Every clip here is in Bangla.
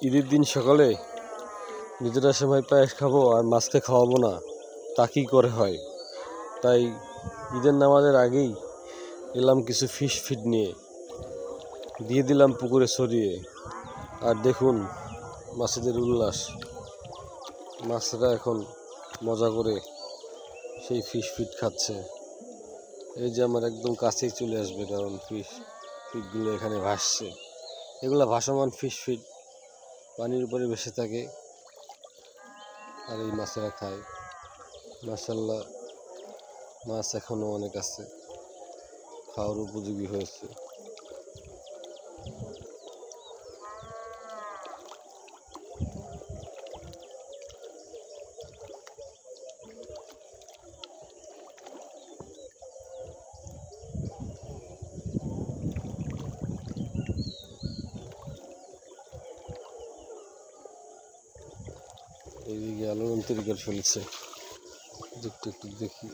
ঈদের দিন সকালে নিজেরা সময় পায়েস খাবো আর মাছকে খাওয়াবো না, তা কি করে হয়? তাই ঈদের নামাজের আগেই এলাম কিছু ফিশ ফিড নিয়ে, দিয়ে দিলাম পুকুরে ছড়িয়ে। আর দেখুন মাছেদের উল্লাস, মাছরা এখন মজা করে সেই ফিশ ফিড খাচ্ছে। এই যে আমার একদম কাছেই চলে আসবে, কারণ ফিশ ফিডগুলো এখানে ভাসছে। এগুলা ভাসমান ফিশ ফিড, পানির উপরে ভেসে থাকে আর এই মাছেরা খায়। মাশাআল্লাহ, মাছ এখনো অনেক আছে, খাওয়ার উপযোগী হয়েছে। এইদিকে আলোড়ন তৈরি করে ফেলেছে, একটু একটু দেখি।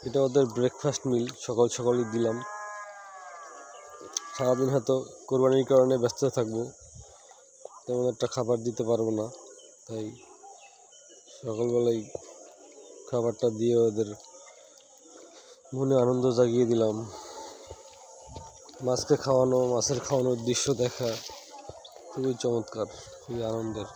এটা ওদের ব্রেকফাস্ট মিল, সকাল সকালই দিলাম। সারাদিন হয়তো কোরবানির কারণে ব্যস্ত থাকবো, তেমন একটা খাবার দিতে পারবো না, তাই সকালবেলায় খাবারটা দিয়ে ওদের মনে আনন্দ জাগিয়ে দিলাম। মাছকে খাওয়ানো, মাছের খাওয়ানোর দৃশ্য দেখা খুবই চমৎকার, খুবই আনন্দের।